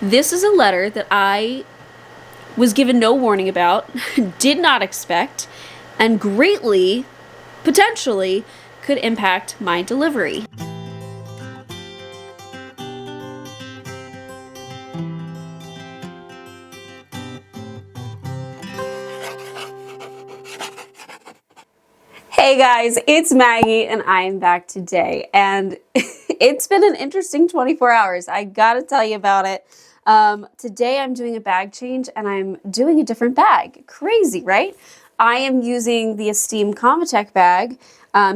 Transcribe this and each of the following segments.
This is a letter that I was given no warning about, did not expect, and greatly, potentially, could impact my delivery. Hey guys, it's Maggie and I'm back today, and it's been an interesting 24 hours. I gotta tell you about it. Today I'm doing a bag change and I'm doing a different bag. Crazy, right? I am using the Esteem Convatec bag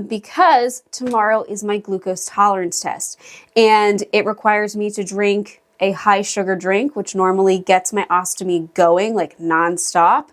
because tomorrow is my glucose tolerance test, and it requires me to drink a high sugar drink, which normally gets my ostomy going like nonstop.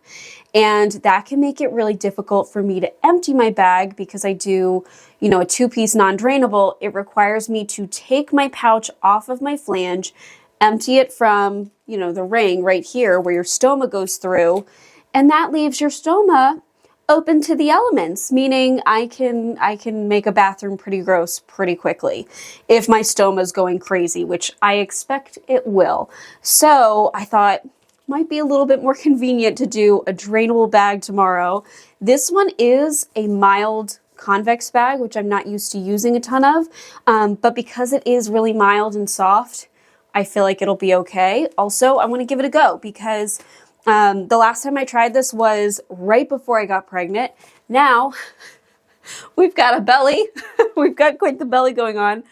And that can make it really difficult for me to empty my bag because I do, a 2-piece non-drainable. It requires me to take my pouch off of my flange, empty it from, the ring right here where your stoma goes through, and that leaves your stoma open to the elements, meaning I can make a bathroom pretty gross pretty quickly if my stoma is going crazy, which I expect it will. So I thought, might be a little bit more convenient to do a drainable bag tomorrow. This one is a mild convex bag, which I'm not used to using a ton of, but because it is really mild and soft, I feel like it'll be okay. Also, I want to give it a go because the last time I tried this was right before I got pregnant. Now, we've got a belly. We've got quite the belly going on.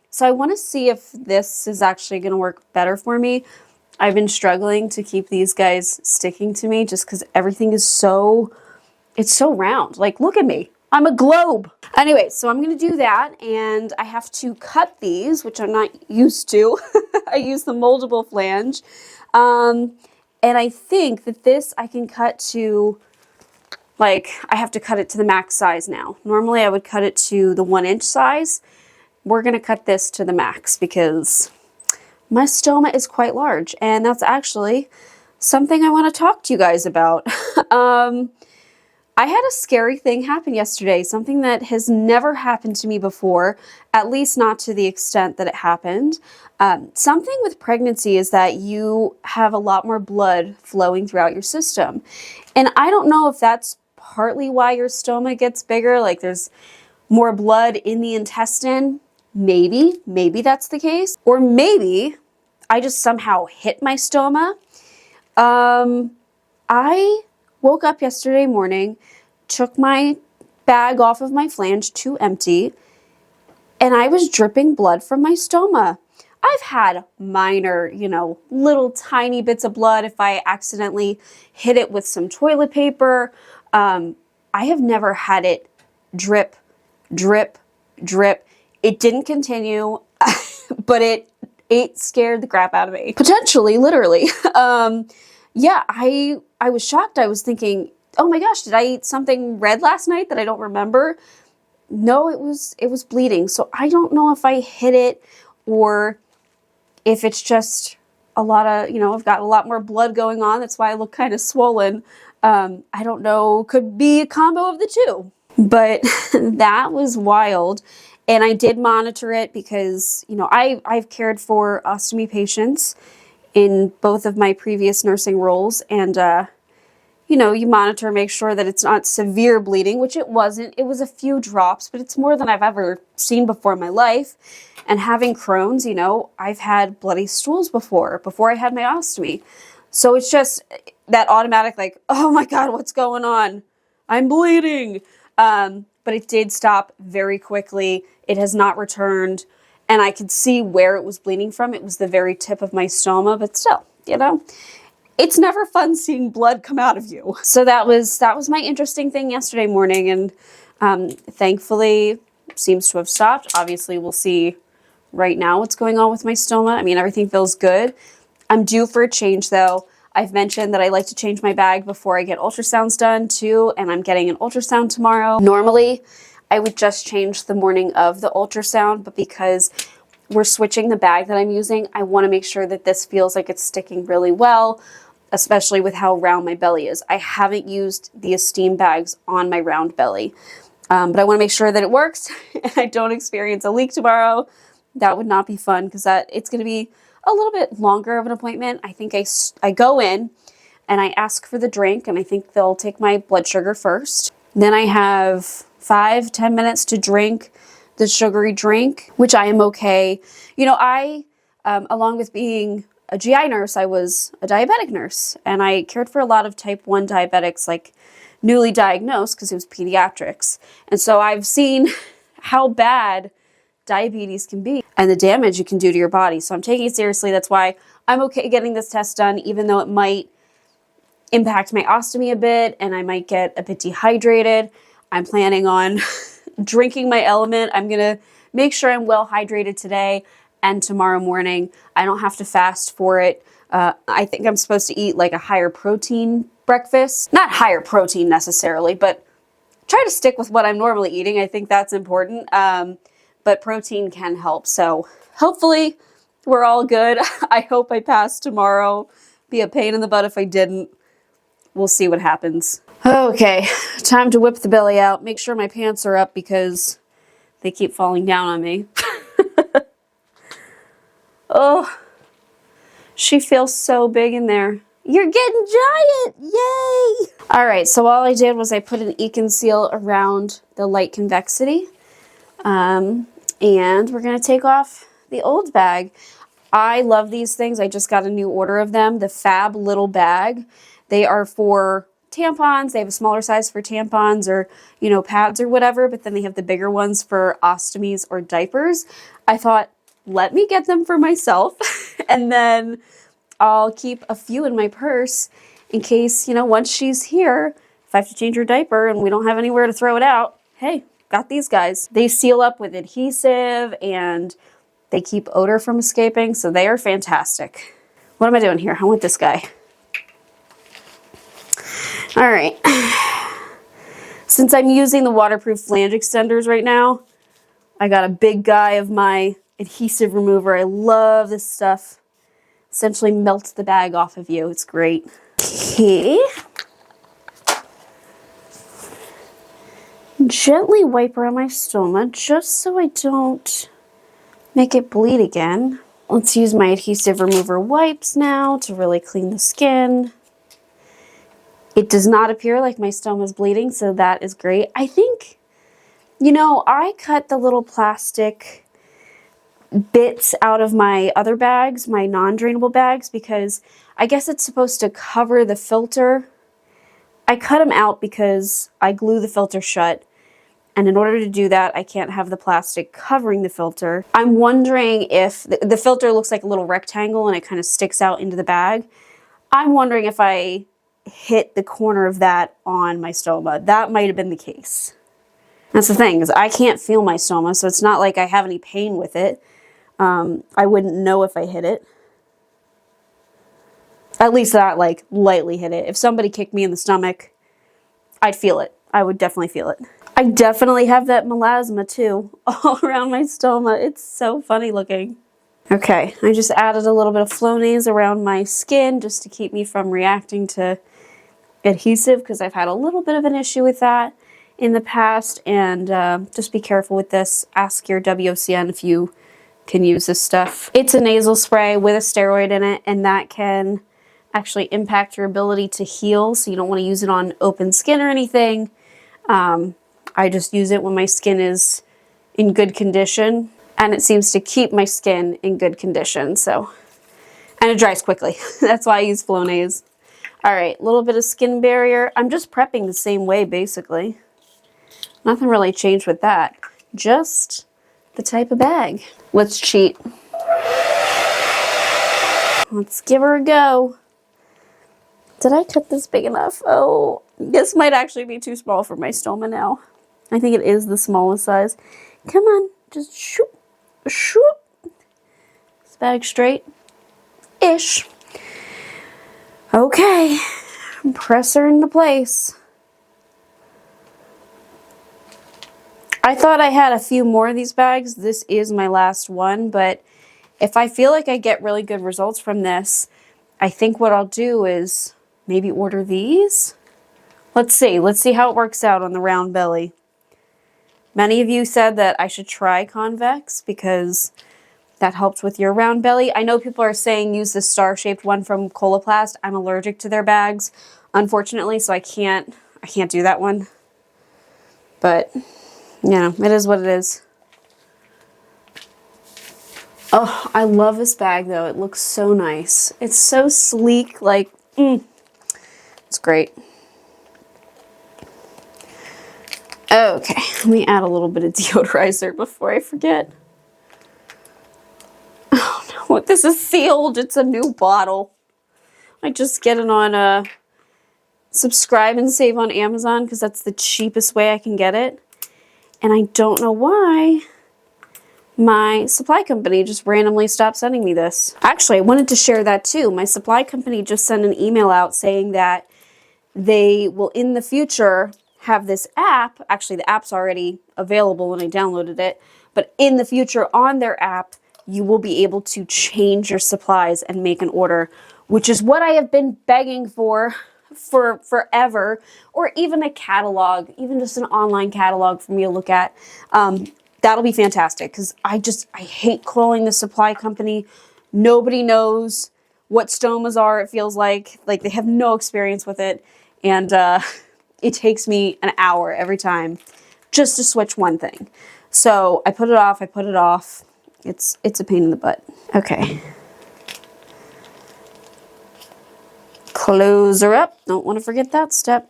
So I want to see if this is actually going to work better for me. I've been struggling to keep these guys sticking to me just because everything is it's so round. Like, look at me. I'm a globe. Anyway, so I'm going to do that, and I have to cut these, which I'm not used to. I use the moldable flange. And I think that this I can cut to, I have to cut it to the max size now. Normally I would cut it to the 1-inch size. We're going to cut this to the max because my stoma is quite large, and that's actually something I want to talk to you guys about. I had a scary thing happen yesterday, something that has never happened to me before, at least not to the extent that it happened. Something with pregnancy is that you have a lot more blood flowing throughout your system. And I don't know if that's partly why your stoma gets bigger, like there's more blood in the intestine. Maybe that's the case. Or maybe I just somehow hit my stoma. I woke up yesterday morning, took my bag off of my flange to empty, and I was dripping blood from my stoma. I've had minor, little tiny bits of blood if I accidentally hit it with some toilet paper. I have never had it drip, drip, drip. It didn't continue, but it scared the crap out of me. Potentially, literally. Yeah, I was shocked. I was thinking, oh my gosh, did I eat something red last night that I don't remember? No, it was bleeding. So I don't know if I hit it or if it's just a lot of, I've got a lot more blood going on. That's why I look kind of swollen. I don't know, could be a combo of the two. But that was wild. And I did monitor it because, I've cared for ostomy patients in both of my previous nursing roles. And, you monitor, make sure that it's not severe bleeding, which it wasn't. It was a few drops, but it's more than I've ever seen before in my life. And having Crohn's, I've had bloody stools before I had my ostomy. So it's just that automatic, oh my God, what's going on? I'm bleeding. But it did stop very quickly. It has not returned, and I could see where it was bleeding from. It was the very tip of my stoma, but still, it's never fun seeing blood come out of you. So that was my interesting thing yesterday morning, and thankfully seems to have stopped. Obviously, we'll see right now what's going on with my stoma. I mean, everything feels good. I'm due for a change, though. I've mentioned that I like to change my bag before I get ultrasounds done too, and I'm getting an ultrasound tomorrow. Normally, I would just change the morning of the ultrasound, but because we're switching the bag that I'm using, I want to make sure that this feels like it's sticking really well, especially with how round my belly is. I haven't used the Esteem bags on my round belly, but I want to make sure that it works and I don't experience a leak tomorrow. That would not be fun because it's going to be a little bit longer of an appointment. I think I go in and I ask for the drink, and I think they'll take my blood sugar first. Then I have 5-10 minutes to drink the sugary drink, which I am okay. You know, along with being a GI nurse, I was a diabetic nurse, and I cared for a lot of type 1 diabetics, like newly diagnosed, because it was pediatrics. And so I've seen how bad diabetes can be and the damage it can do to your body. So I'm taking it seriously. That's why I'm okay getting this test done, even though it might impact my ostomy a bit and I might get a bit dehydrated. I'm planning on drinking my element. I'm going to make sure I'm well hydrated today and tomorrow morning. I don't have to fast for it. I think I'm supposed to eat like a higher protein breakfast. Not higher protein necessarily, but try to stick with what I'm normally eating. I think that's important. But protein can help. So hopefully we're all good. I hope I pass tomorrow. Be a pain in the butt if I didn't. We'll see what happens. Okay, time to whip the belly out. Make sure my pants are up because they keep falling down on me. Oh, she feels so big in there. You're getting giant! Yay! All right, so all I did was I put an e-conceal around the light convexity. And we're going to take off the old bag. I love these things. I just got a new order of them. The Fab Little Bag. They are for tampons. They have a smaller size for tampons or, you know, pads or whatever, but then they have the bigger ones for ostomies or diapers. I thought, let me get them for myself, and then I'll keep a few in my purse in case, you know, once she's here, if I have to change her diaper and we don't have anywhere to throw it out, hey, got these guys. They seal up with adhesive and they keep odor from escaping, so they are fantastic. What am I doing here? I want this guy. All right. Since I'm using the waterproof flange extenders right now, I got a big guy of my adhesive remover. I love this stuff. Essentially melts the bag off of you. It's great. Okay. Gently wipe around my stoma just so I don't make it bleed again. Let's use my adhesive remover wipes now to really clean the skin. It does not appear like my stoma is bleeding, so that is great. I think, you know, I cut the little plastic bits out of my other bags, my non-drainable bags, because I guess it's supposed to cover the filter. I cut them out because I glue the filter shut, and in order to do that, I can't have the plastic covering the filter. I'm wondering if the filter looks like a little rectangle and it kind of sticks out into the bag. I'm wondering if I hit the corner of that on my stoma. That might have been the case. That's the thing, is I can't feel my stoma, so it's not like I have any pain with it. I wouldn't know if I hit it. At least not like lightly hit it. If somebody kicked me in the stomach, I'd feel it. I would definitely feel it. I definitely have that melasma too, all around my stoma. It's so funny looking. Okay, I just added a little bit of Flonase around my skin just to keep me from reacting to adhesive, because I've had a little bit of an issue with that in the past. And just be careful with this. Ask your WOCN if you can use this stuff. It's a nasal spray with a steroid in it, and that can actually impact your ability to heal, so you don't want to use it on open skin or anything. I just use it when my skin is in good condition, and it seems to keep my skin in good condition. So, and it dries quickly. That's why I use Flonase. All right, a little bit of skin barrier. I'm just prepping the same way, basically. Nothing really changed with that. Just the type of bag. Let's cheat. Let's give her a go. Did I cut this big enough? Oh, this might actually be too small for my stoma now. I think it is the smallest size. Come on, just shoop, shoop. This bag straight-ish. Okay, press her into place. I thought I had a few more of these bags. This is my last one, but if I feel like I get really good results from this, I think what I'll do is maybe order these. Let's see how it works out on the round belly. Many of you said that I should try convex because that helped with your round belly. I know people are saying use the star-shaped one from Coloplast. I'm allergic to their bags, unfortunately, so I can't do that one. But, you know, it is what it is. Oh, I love this bag, though. It looks so nice. It's so sleek, like, it's great. Okay, let me add a little bit of deodorizer before I forget. Oh no, this is sealed. It's a new bottle. I just get it on subscribe and save on Amazon because that's the cheapest way I can get it. And I don't know why my supply company just randomly stopped sending me this. Actually, I wanted to share that too. My supply company just sent an email out saying that they will in the future have this app. Actually, the app's already available when I downloaded it, but in the future on their app, you will be able to change your supplies and make an order, which is what I have been begging for forever, or even a catalog, even just an online catalog for me to look at. That'll be fantastic because I hate calling the supply company. Nobody knows what stomas are, it feels like they have no experience with it. And it takes me an hour every time just to switch one thing. So I put it off. It's a pain in the butt. Okay. Close her up. Don't want to forget that step.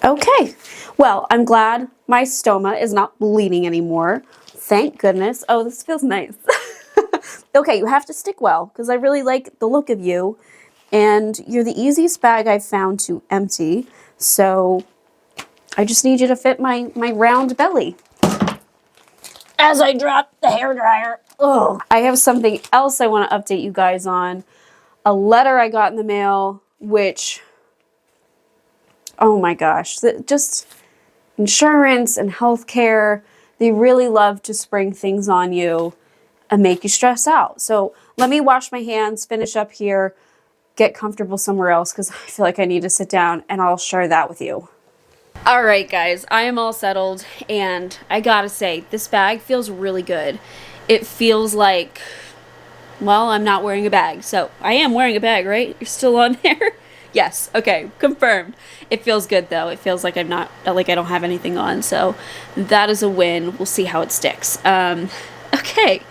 Okay, well, I'm glad my stoma is not bleeding anymore. Thank goodness. Oh, this feels nice. Okay, you have to stick well because I really like the look of you, and you're the easiest bag I've found to empty. So I just need you to fit my round belly. As I drop the hairdryer. Oh, I have something else I want to update you guys on. A letter I got in the mail, which, oh my gosh, just insurance and healthcare, they really love to spring things on you and make you stress out. So let me wash my hands, finish up here, get comfortable somewhere else because I feel like I need to sit down, and I'll share that with you. All right, guys, I am all settled, and I gotta say, this bag feels really good. It feels like, well, I'm not wearing a bag. So I am wearing a bag, right? You're still on there? Yes. Okay. Confirmed. It feels good though. It feels like I'm not, like I don't have anything on. So that is a win. We'll see how it sticks. Okay.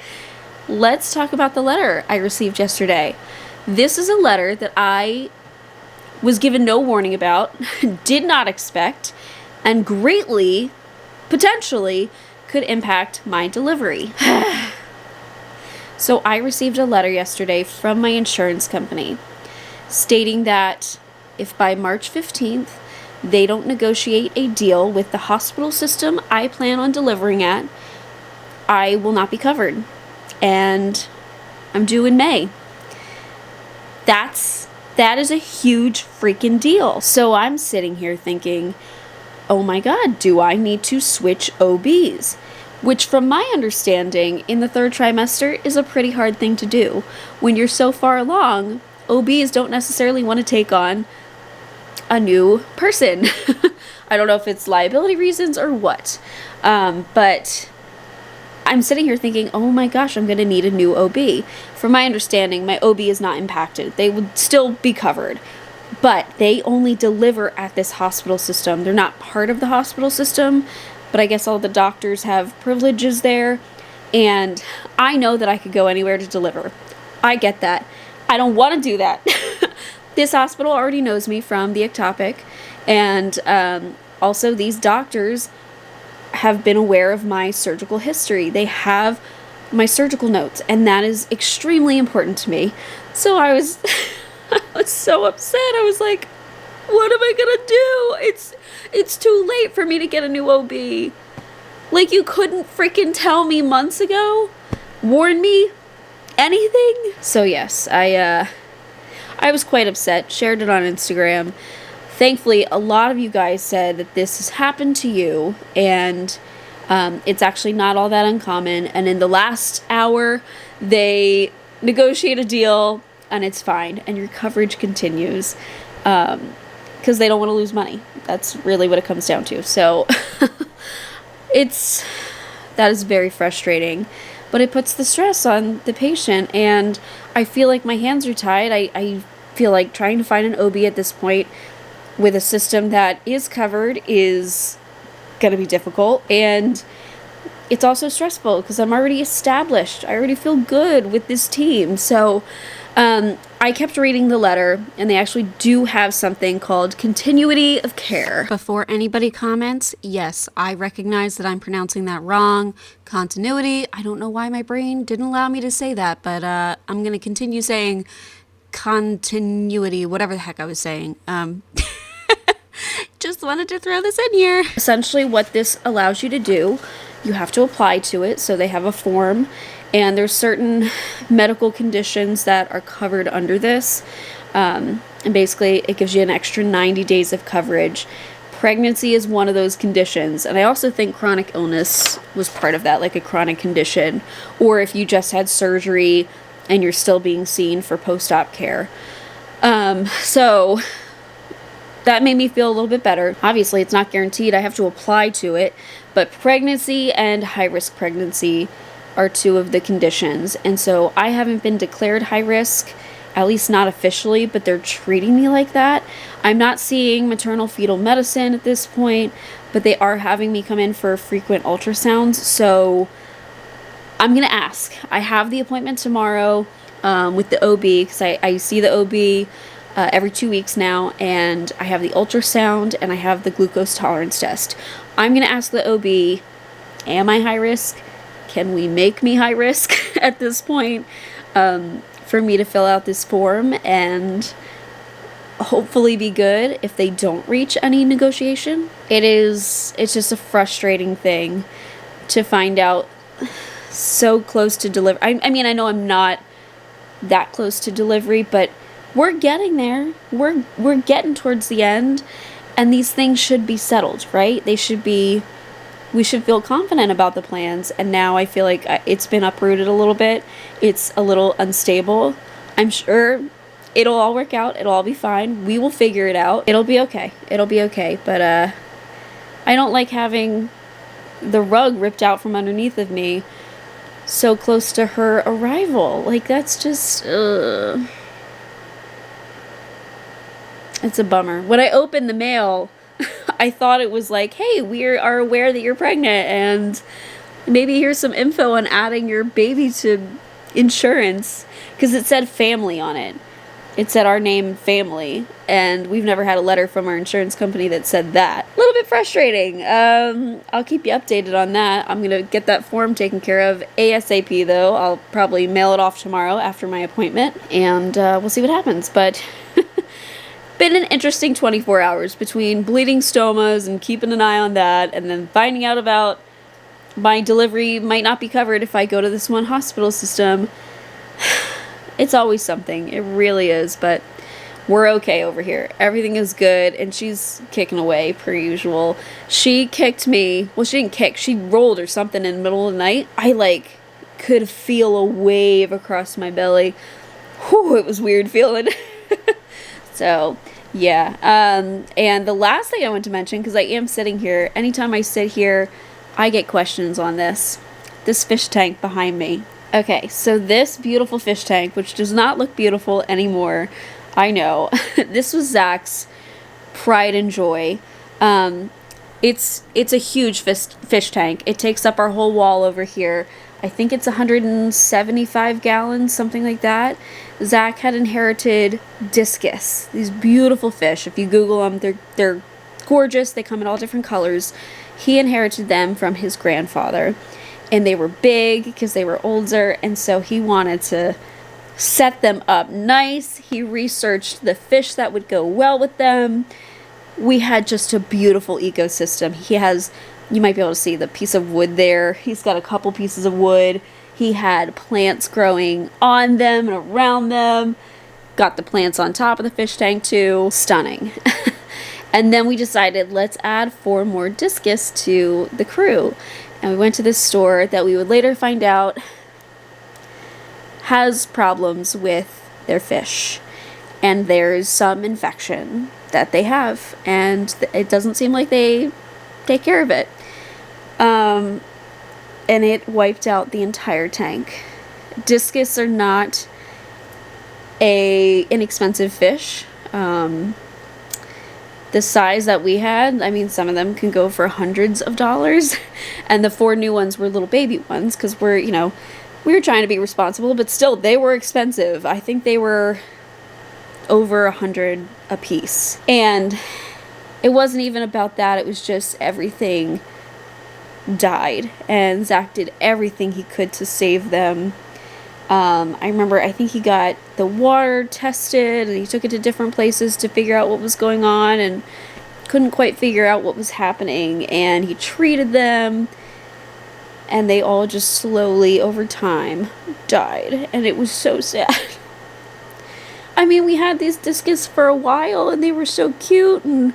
Let's talk about the letter I received yesterday. This is a letter that I was given no warning about, did not expect, and greatly, potentially, could impact my delivery. So I received a letter yesterday from my insurance company stating that if by March 15th they don't negotiate a deal with the hospital system I plan on delivering at, I will not be covered. And I'm due in May. That is a huge freaking deal. So I'm sitting here thinking, oh my God, do I need to switch OBs? Which from my understanding in the third trimester is a pretty hard thing to do. When you're so far along, OBs don't necessarily want to take on a new person. I don't know if it's liability reasons or what. But I'm sitting here thinking, oh my gosh, I'm going to need a new OB. From my understanding, my OB is not impacted. They would still be covered. But they only deliver at this hospital system. They're not part of the hospital system, but I guess all the doctors have privileges there. And I know that I could go anywhere to deliver. I get that. I don't want to do that. This hospital already knows me from the ectopic. And also these doctors have been aware of my surgical history. They have my surgical notes, and that is extremely important to me. So I was I was so upset. I was like, what am I gonna do? It's too late for me to get a new OB. Like, you couldn't freaking tell me months ago? Warn me? Anything? So yes, I was quite upset. Shared it on Instagram. Thankfully, a lot of you guys said that this has happened to you, and it's actually not all that uncommon. And in the last hour, they negotiate a deal. and it's fine, and your coverage continues, because they don't want to lose money. That's really what it comes down to. So that is very frustrating, but it puts the stress on the patient, and I feel like my hands are tied. I feel like trying to find an OB at this point with a system that is covered is going to be difficult, and it's also stressful because I'm already established. I already feel good with this team. So I kept reading the letter, and they actually do have something called continuity of care. Before anybody comments, yes, I recognize that I'm pronouncing that wrong. Continuity, I don't know why my brain didn't allow me to say that, but I'm going to continue saying continuity, whatever the heck I was saying. Just wanted to throw this in here. Essentially what this allows you to do, you have to apply to it. So they have a form, and there's certain medical conditions that are covered under this. And basically it gives you an extra 90 days of coverage. Pregnancy is one of those conditions. And I also think chronic illness was part of that, like a chronic condition. Or if you just had surgery and you're still being seen for post-op care. So that made me feel a little bit better. Obviously, it's not guaranteed. I have to apply to it. But pregnancy and high-risk pregnancy are two of the conditions. And so I haven't been declared high risk, at least not officially, but they're treating me like that. I'm not seeing maternal fetal medicine at this point, but they are having me come in for frequent ultrasounds. So I'm going to ask. I have the appointment tomorrow with the OB, because I see the OB every 2 weeks now, and I have the ultrasound and I have the glucose tolerance test. I'm going to ask the OB, am I high risk? Can we make me high risk at this point, for me to fill out this form and hopefully be good if they don't reach any negotiation? It's just a frustrating thing to find out so close to delivery. I mean, I know I'm not that close to delivery, but we're getting there. We're getting towards the end, and these things should be settled, right? We should feel confident about the plans, and now I feel like it's been uprooted a little bit. It's a little unstable. I'm sure it'll all work out. It'll all be fine. We will figure it out. It'll be okay. It'll be okay. But I don't like having the rug ripped out from underneath of me so close to her arrival. Like, that's just it's a bummer. When I opened the mail, I thought it was like, hey, we are aware that you're pregnant, and maybe here's some info on adding your baby to insurance, because it said family on it. It said our name, family, and we've never had a letter from our insurance company that said that. A little bit frustrating. I'll keep you updated on that. I'm gonna get that form taken care of ASAP, though. I'll probably mail it off tomorrow after my appointment, and we'll see what happens. But been an interesting 24 hours between bleeding stomas and keeping an eye on that, and then finding out about my delivery might not be covered if I go to this one hospital system. It's always something. It really is, but we're okay over here. Everything is good, and she's kicking away per usual. She kicked me. Well, she didn't kick. She rolled or something in the middle of the night. I, could feel a wave across my belly. Whew, it was weird feeling. So, yeah. And the last thing I want to mention, because I am sitting here, anytime I sit here, I get questions on this fish tank behind me. Okay, so this beautiful fish tank, which does not look beautiful anymore, I know. This was Zach's pride and joy. It's a huge fish tank. It takes up our whole wall over here. I think it's 175 gallons, something like that. Zach had inherited discus, these beautiful fish. If you Google them, they're gorgeous. They come in all different colors. He inherited them from his grandfather, and they were big because they were older, and so he wanted to set them up nice. He researched the fish that would go well with them. We had just a beautiful ecosystem. He has, you might be able to see the piece of wood there. He's got a couple pieces of wood. He had plants growing on them and around them. Got the plants on top of the fish tank too. Stunning. And then we decided, let's add 4 more discus to the crew. And we went to this store that we would later find out has problems with their fish, and there's some infection that they have, and it doesn't seem like they take care of it. And it wiped out the entire tank. Discus are not a inexpensive fish. The size that we had, I mean, some of them can go for hundreds of dollars, and the 4 new ones were little baby ones, because we're, you know, we were trying to be responsible, but still, they were expensive. I think they were over $100 a piece. And it wasn't even about that, it was just everything died, and Zach did everything he could to save them. I remember, I think he got the water tested, and he took it to different places to figure out what was going on, and couldn't quite figure out what was happening, and he treated them, and they all just slowly, over time, died, and it was so sad. I mean, we had these discus for a while, and they were so cute, and,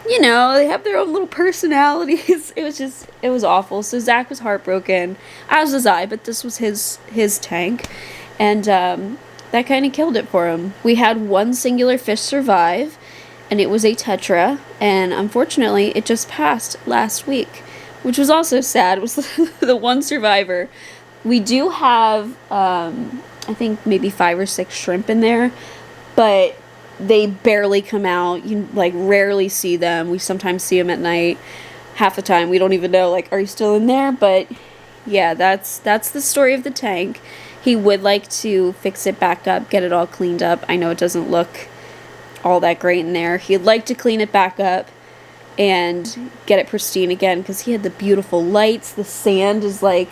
you know, they have their own little personalities. It was awful. So Zach was heartbroken, as was I, but this was his tank, and that kind of killed it for him. We had one singular fish survive, and it was a tetra, and unfortunately, it just passed last week, which was also sad. It was the one survivor. We do have, I think, maybe 5 or 6 shrimp in there, but they barely come out. You, like, rarely see them. We sometimes see them at night. Half the time, we don't even know, like, are you still in there? But, yeah, that's the story of the tank. He would like to fix it back up, get it all cleaned up. I know it doesn't look all that great in there. He'd like to clean it back up and get it pristine again, because he had the beautiful lights. The sand is like,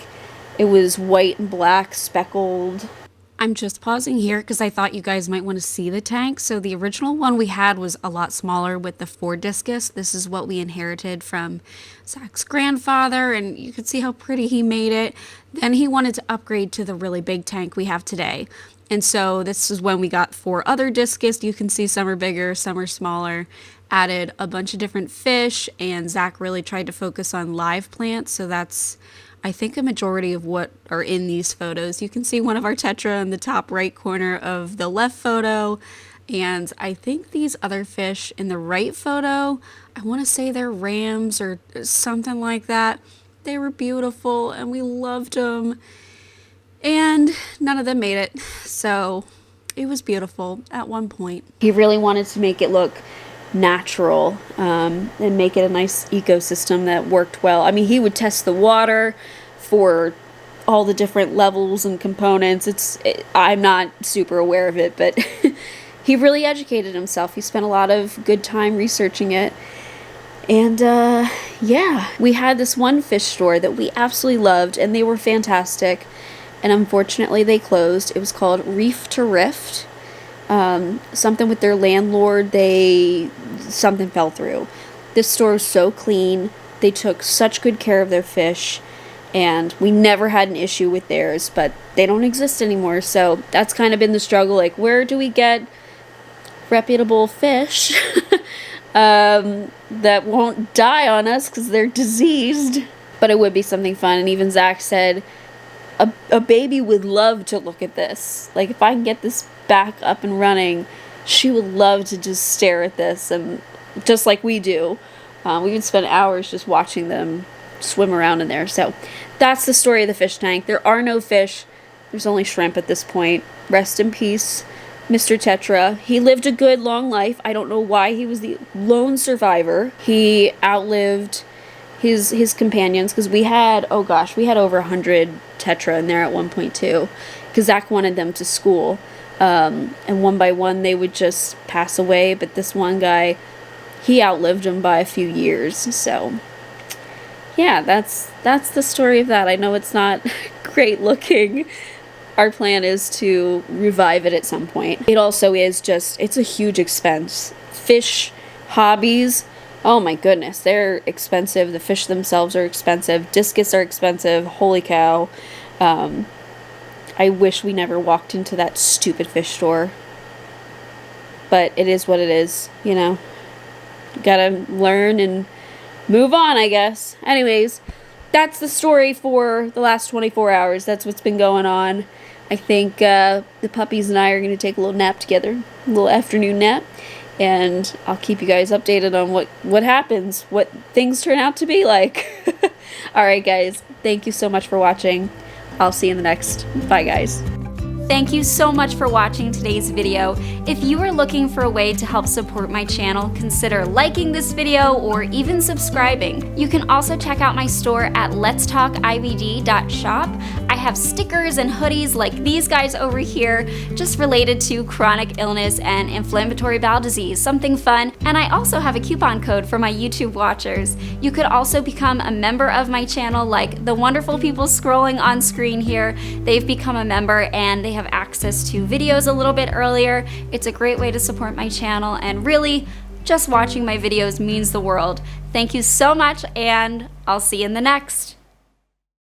it was white and black, speckled. I'm just pausing here because I thought you guys might want to see the tank. So the original one we had was a lot smaller with the 4 discus. This is what we inherited from Zach's grandfather, and you can see how pretty he made it. Then he wanted to upgrade to the really big tank we have today. And so this is when we got 4 other discus. You can see some are bigger, some are smaller. Added a bunch of different fish, and Zach really tried to focus on live plants. So that's, I think, a majority of what are in these photos. You can see one of our tetra in the top right corner of the left photo, and I think these other fish in the right photo, I want to say they're rams or something like that. They were beautiful, and we loved them, and none of them made it, so it was beautiful at one point. He really wanted to make it look natural, and make it a nice ecosystem that worked well. I mean, he would test the water for all the different levels and components. I'm not super aware of it, but he really educated himself. He spent a lot of good time researching it. And yeah, we had this one fish store that we absolutely loved, and they were fantastic, and unfortunately they closed. It was called Reef to Rift. Something with their landlord, something fell through. This store is so clean. They took such good care of their fish, and we never had an issue with theirs, but they don't exist anymore. So that's kind of been the struggle. Like, where do we get reputable fish that won't die on us because they're diseased? But it would be something fun. And even Zach said a baby would love to look at this. Like, if I can get this back up and running, she would love to just stare at this, and just like we do. We would spend hours just watching them swim around in there. So that's the story of the fish tank. There are no fish. There's only shrimp at this point. Rest in peace, Mr. Tetra. He lived a good long life. I don't know why he was the lone survivor. He outlived his companions, because we had over 100 tetra in there at one point too, because Zach wanted them to school. And one by one they would just pass away, but this one guy, he outlived them by a few years. So yeah, that's the story of that. I know it's not great looking. Our plan is to revive it at some point. It also is it's a huge expense. Fish hobbies, oh my goodness, they're expensive. The fish themselves are expensive. Discus are expensive. Holy cow. I wish we never walked into that stupid fish store. But it is what it is, you know. You gotta learn and move on, I guess. Anyways, that's the story for the last 24 hours. That's what's been going on. I think the puppies and I are going to take a little nap together, a little afternoon nap, and I'll keep you guys updated on what happens, what things turn out to be like. Alright guys, thank you so much for watching. I'll see you in the next. Bye guys. Thank you so much for watching today's video. If you are looking for a way to help support my channel, consider liking this video or even subscribing. You can also check out my store at LetsTalkIBD.shop. I have stickers and hoodies like these guys over here, just related to chronic illness and inflammatory bowel disease, something fun. And I also have a coupon code for my YouTube watchers. You could also become a member of my channel like the wonderful people scrolling on screen here. They've become a member and they have access to videos a little bit earlier. It's a great way to support my channel, and really, just watching my videos means the world. Thank you so much, and I'll see you in the next.